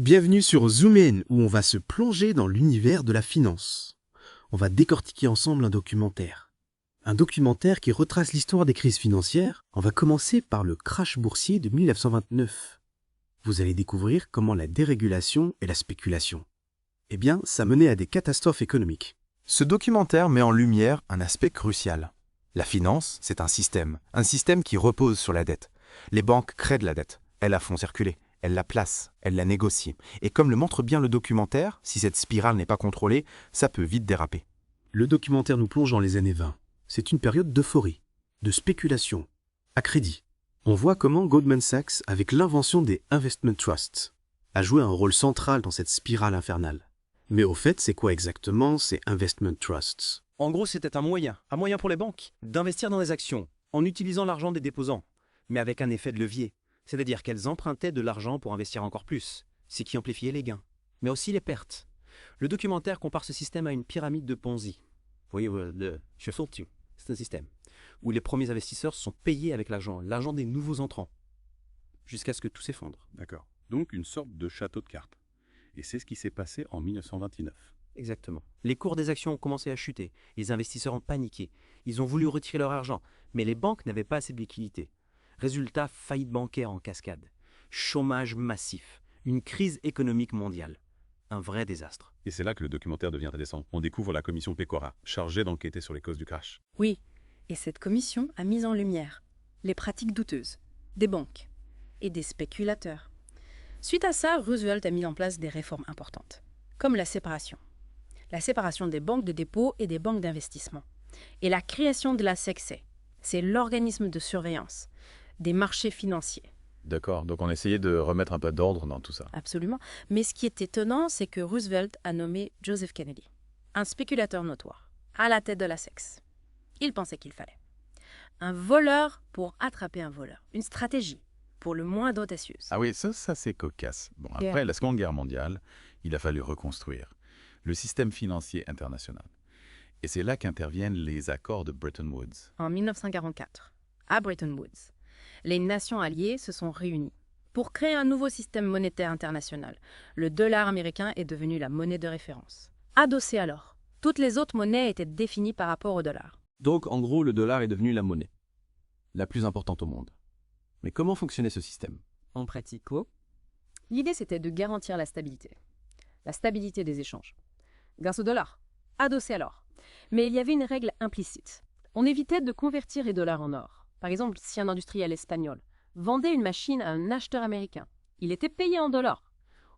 Bienvenue sur Zoom In, où on va se plonger dans l'univers de la finance. On va décortiquer ensemble un documentaire. Un documentaire qui retrace l'histoire des crises financières. On va commencer par le crash boursier de 1929. Vous allez découvrir comment la dérégulation et la spéculation, ça menait à des catastrophes économiques. Ce documentaire met en lumière un aspect crucial. La finance, c'est un système qui repose sur la dette. Les banques créent de la dette, elles la font circuler, elles la placent, elles la négocient. Et comme le montre bien le documentaire, si cette spirale n'est pas contrôlée, ça peut vite déraper. Le documentaire nous plonge dans les années 20. C'est une période d'euphorie, de spéculation, à crédit. On voit comment Goldman Sachs, avec l'invention des investment trusts, a joué un rôle central dans cette spirale infernale. Mais au fait, c'est quoi exactement ces investment trusts? En gros, c'était un moyen pour les banques, d'investir dans des actions, en utilisant l'argent des déposants, mais avec un effet de levier, c'est-à-dire qu'elles empruntaient de l'argent pour investir encore plus, ce qui amplifiait les gains, mais aussi les pertes. Le documentaire compare ce système à une pyramide de Ponzi. Vous voyez, le Shuffle-Two, c'est un système où les premiers investisseurs sont payés avec l'argent des nouveaux entrants, jusqu'à ce que tout s'effondre. D'accord. Donc une sorte de château de cartes. Et c'est ce qui s'est passé en 1929. Exactement. Les cours des actions ont commencé à chuter. Les investisseurs ont paniqué. Ils ont voulu retirer leur argent, mais les banques n'avaient pas assez de liquidités. Résultat, faillite bancaire en cascade. Chômage massif. Une crise économique mondiale. Un vrai désastre. Et c'est là que le documentaire devient intéressant. On découvre la commission Pecora, chargée d'enquêter sur les causes du crash. Oui, et cette commission a mis en lumière les pratiques douteuses des banques et des spéculateurs. Suite à ça, Roosevelt a mis en place des réformes importantes, comme la séparation. La séparation des banques de dépôt et des banques d'investissement. Et la création de la SEC, c'est l'organisme de surveillance des marchés financiers. D'accord, donc on essayait de remettre un peu d'ordre dans tout ça. Absolument. Mais ce qui est étonnant, c'est que Roosevelt a nommé Joseph Kennedy, un spéculateur notoire, à la tête de la SEC. Il pensait qu'il fallait un voleur pour attraper un voleur. Une stratégie pour le moins audacieuse. Ah oui, ça c'est cocasse. Bon, après la Seconde Guerre mondiale, il a fallu reconstruire le système financier international. Et c'est là qu'interviennent les accords de Bretton Woods. En 1944, à Bretton Woods, les nations alliées se sont réunies pour créer un nouveau système monétaire international. Le dollar américain est devenu la monnaie de référence. Adossé alors, toutes les autres monnaies étaient définies par rapport au dollar. Donc, en gros, le dollar est devenu la monnaie la plus importante au monde. Mais comment fonctionnait ce système? En pratique, l'idée c'était de garantir la stabilité des échanges, grâce au dollar, adossé à l'or. Mais il y avait une règle implicite. On évitait de convertir les dollars en or. Par exemple, si un industriel espagnol vendait une machine à un acheteur américain, il était payé en dollars.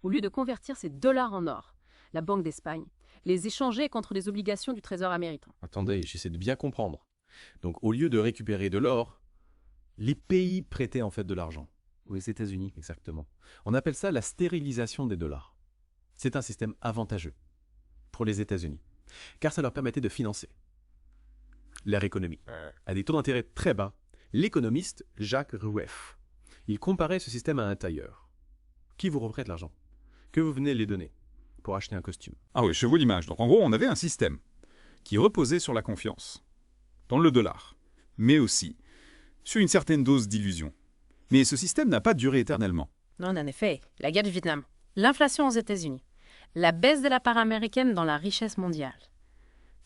Au lieu de convertir ces dollars en or, la Banque d'Espagne les échangeait contre les obligations du Trésor américain. Attendez, j'essaie de bien comprendre. Donc au lieu de récupérer de l'or, les pays prêtaient en fait de l'argent. Aux États-Unis. Exactement. On appelle ça la stérilisation des dollars. C'est un système avantageux pour les États-Unis, car ça leur permettait de financer leur économie à des taux d'intérêt très bas. L'économiste Jacques Rueff, il comparait ce système à un tailleur qui vous reprête l'argent, que vous venez les donner pour acheter un costume. Ah oui, je vois l'image. Donc en gros, on avait un système qui reposait sur la confiance, dans le dollar, mais aussi sur une certaine dose d'illusion. Mais ce système n'a pas duré éternellement. Non, en effet, la guerre du Vietnam, l'inflation aux États-Unis, la baisse de la part américaine dans la richesse mondiale.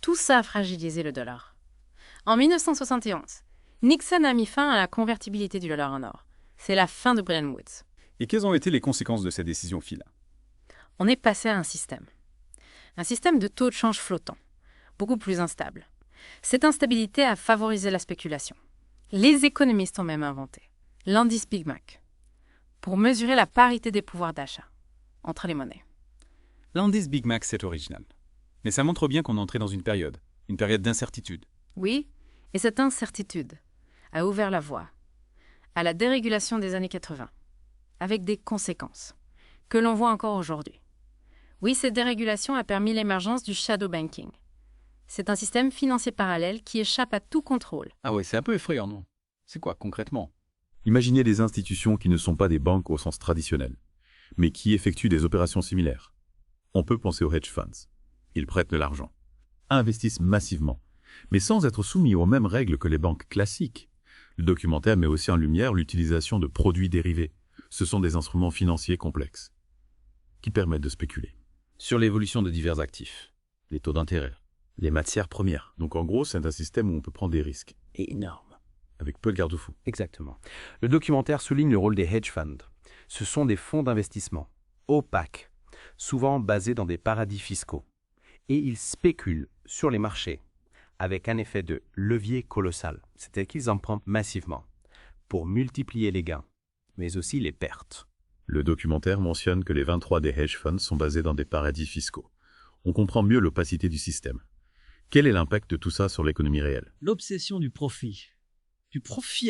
Tout ça a fragilisé le dollar. En 1971, Nixon a mis fin à la convertibilité du dollar en or. C'est la fin de Bretton Woods. Et quelles ont été les conséquences de cette décision finale? On est passé à un système de taux de change flottant, beaucoup plus instable. Cette instabilité a favorisé la spéculation. Les économistes ont même inventé l'indice Big Mac pour mesurer la parité des pouvoirs d'achat entre les monnaies. L'indice Big Mac, c'est original. Mais ça montre bien qu'on est entré dans une période d'incertitude. Oui, et cette incertitude a ouvert la voie à la dérégulation des années 80, avec des conséquences que l'on voit encore aujourd'hui. Oui, cette dérégulation a permis l'émergence du shadow banking. C'est un système financier parallèle qui échappe à tout contrôle. Ah ouais, c'est un peu effrayant, non? C'est quoi, concrètement? Imaginez des institutions qui ne sont pas des banques au sens traditionnel, mais qui effectuent des opérations similaires. On peut penser aux hedge funds. Ils prêtent de l'argent, investissent massivement, mais sans être soumis aux mêmes règles que les banques classiques. Le documentaire met aussi en lumière l'utilisation de produits dérivés. Ce sont des instruments financiers complexes. qui permettent de spéculer. Sur l'évolution de divers actifs, les taux d'intérêt, les matières premières. Donc en gros, c'est un système où on peut prendre des risques, Énorme. avec peu de garde-fous. Exactement. Le documentaire souligne le rôle des hedge funds. Ce sont des fonds d'investissement opaques, souvent basés dans des paradis fiscaux. Et ils spéculent sur les marchés avec un effet de levier colossal. C'est-à-dire qu'ils empruntent massivement pour multiplier les gains, mais aussi les pertes. Le documentaire mentionne que les 23 des hedge funds sont basés dans des paradis fiscaux. On comprend mieux l'opacité du système. Quel est l'impact de tout ça sur l'économie réelle? L'obsession du profit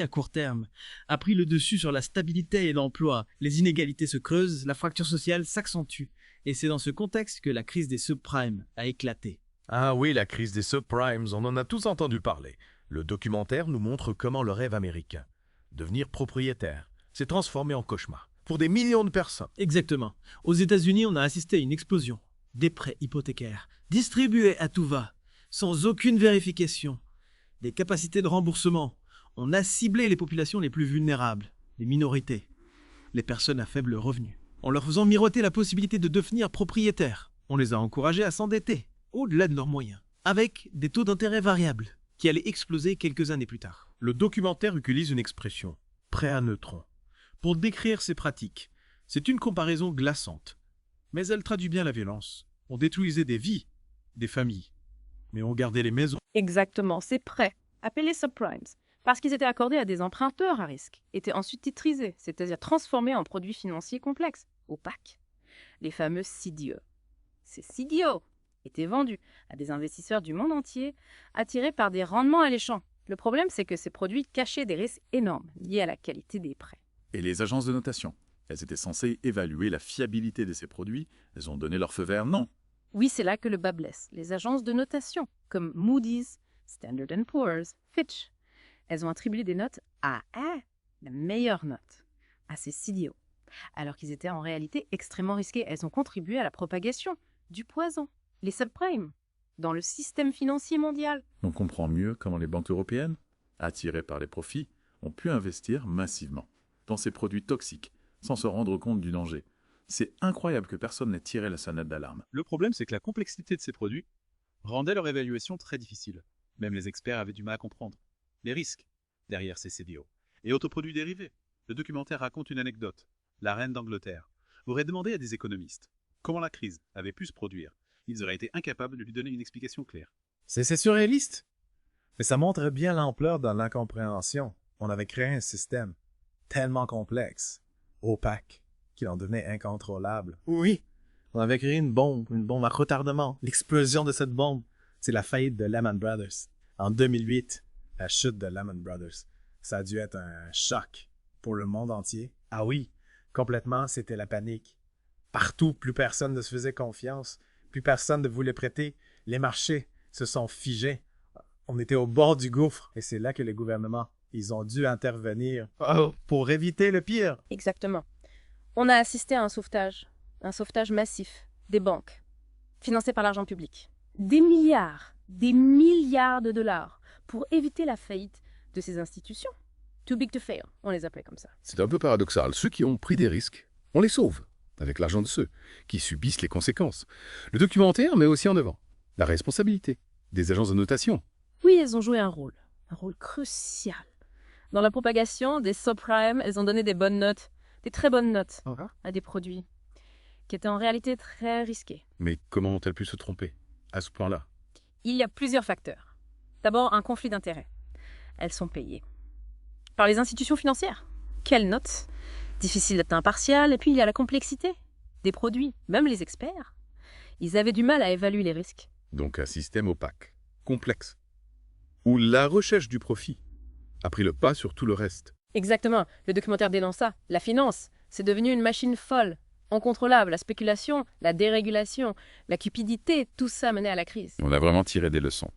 à court terme, a pris le dessus sur la stabilité et l'emploi. Les inégalités se creusent, la fracture sociale s'accentue. Et c'est dans ce contexte que la crise des subprimes a éclaté. Ah oui, la crise des subprimes, on en a tous entendu parler. Le documentaire nous montre comment le rêve américain, devenir propriétaire, s'est transformé en cauchemar pour des millions de personnes. Exactement. Aux États-Unis, on a assisté à une explosion des prêts hypothécaires, distribués à tout va, sans aucune vérification. Des capacités de remboursement. On a ciblé les populations les plus vulnérables, les minorités, les personnes à faible revenu, en leur faisant miroiter la possibilité de devenir propriétaires. On les a encouragés à s'endetter, au-delà de leurs moyens, avec des taux d'intérêt variables, qui allaient exploser quelques années plus tard. Le documentaire utilise une expression, prêt à neutrons, Pour décrire ces pratiques, c'est une comparaison glaçante, mais elle traduit bien la violence. On détruisait des vies, des familles, mais on gardait les maisons. Exactement, ces prêts, appelés subprimes, parce qu'ils étaient accordés à des emprunteurs à risque, étaient ensuite titrisés, c'est-à-dire transformés en produits financiers complexes, opaques. Les fameux CDO. Ces CDO étaient vendus à des investisseurs du monde entier, attirés par des rendements alléchants. Le problème, c'est que ces produits cachaient des risques énormes liés à la qualité des prêts. Et les agences de notation, elles étaient censées évaluer la fiabilité de ces produits. Elles ont donné leur feu vert, non. Oui, c'est là que le bas blesse. Les agences de notation, comme Moody's, Standard & Poor's, Fitch, elles ont attribué des notes à la meilleure note, à ces CDO, alors qu'ils étaient en réalité extrêmement risqués. Elles ont contribué à la propagation du poison, les subprimes, dans le système financier mondial. On comprend mieux comment les banques européennes, attirées par les profits, ont pu investir massivement dans ces produits toxiques, sans se rendre compte du danger. C'est incroyable que personne n'ait tiré la sonnette d'alarme. Le problème, c'est que la complexité de ces produits rendait leur évaluation très difficile. Même les experts avaient du mal à comprendre les risques derrière ces CDO et autres produits dérivés. Le documentaire raconte une anecdote. La reine d'Angleterre aurait demandé à des économistes comment la crise avait pu se produire. Ils auraient été incapables de lui donner une explication claire. C'est surréaliste. Mais ça montre bien l'ampleur de l'incompréhension. On avait créé un système tellement complexe, opaque, qu'il en devenait incontrôlable. Oui, on avait créé une bombe à retardement. L'explosion de cette bombe, c'est la faillite de Lehman Brothers. En 2008, la chute de Lehman Brothers. Ça a dû être un choc pour le monde entier. Ah oui, complètement, c'était la panique. Partout, plus personne ne se faisait confiance. Plus personne ne voulait prêter. Les marchés se sont figés. On était au bord du gouffre. Et c'est là que les gouvernements, ils ont dû intervenir pour éviter le pire. Exactement. On a assisté à un sauvetage massif des banques, financé par l'argent public. Des milliards de dollars pour éviter la faillite de ces institutions. Too big to fail, on les appelait comme ça. C'est un peu paradoxal. Ceux qui ont pris des risques, on les sauve, avec l'argent de ceux qui subissent les conséquences. Le documentaire met aussi en avant la responsabilité des agences de notation. Oui, elles ont joué un rôle crucial. Dans la propagation des subprimes, elles ont donné des bonnes notes, des très bonnes notes à des produits qui étaient en réalité très risqués. Mais comment ont-elles pu se tromper à ce point-là? Il y a plusieurs facteurs. D'abord, un conflit d'intérêts. Elles sont payées par les institutions financières. Quelle note? Difficile d'être impartial. Et puis, il y a la complexité des produits. Même les experts, ils avaient du mal à évaluer les risques. Donc un système opaque, complexe, où la recherche du profit a pris le pas sur tout le reste. Exactement. Le documentaire dénonce ça. La finance, c'est devenu une machine folle, incontrôlable. La spéculation, la dérégulation, la cupidité, tout ça menait à la crise. On a vraiment tiré des leçons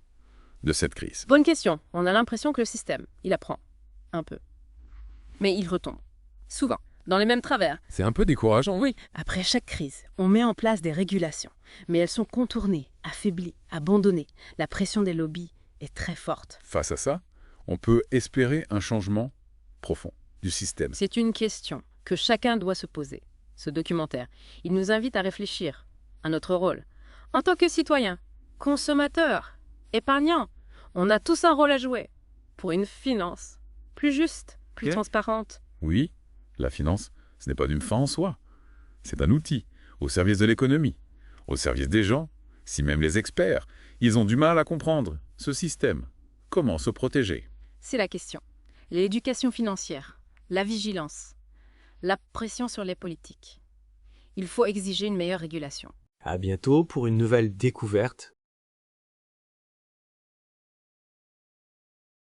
de cette crise. Bonne question. On a l'impression que le système, il apprend un peu. Mais il retombe. Souvent. Dans les mêmes travers. C'est un peu décourageant. Oui. Après chaque crise, on met en place des régulations. Mais elles sont contournées, affaiblies, abandonnées. La pression des lobbies est très forte. Face à ça, on peut espérer un changement profond du système. C'est une question que chacun doit se poser. ce documentaire. Il nous invite à réfléchir à notre rôle. En tant que citoyen, consommateur, épargnant, on a tous un rôle à jouer pour une finance plus juste, plus transparente. Oui, la finance, ce n'est pas une fin en soi. C'est un outil au service de l'économie, au service des gens, si même les experts, ils ont du mal à comprendre ce système. Comment se protéger? C'est la question. L'éducation financière, la vigilance, la pression sur les politiques. Il faut exiger une meilleure régulation. À bientôt pour une nouvelle découverte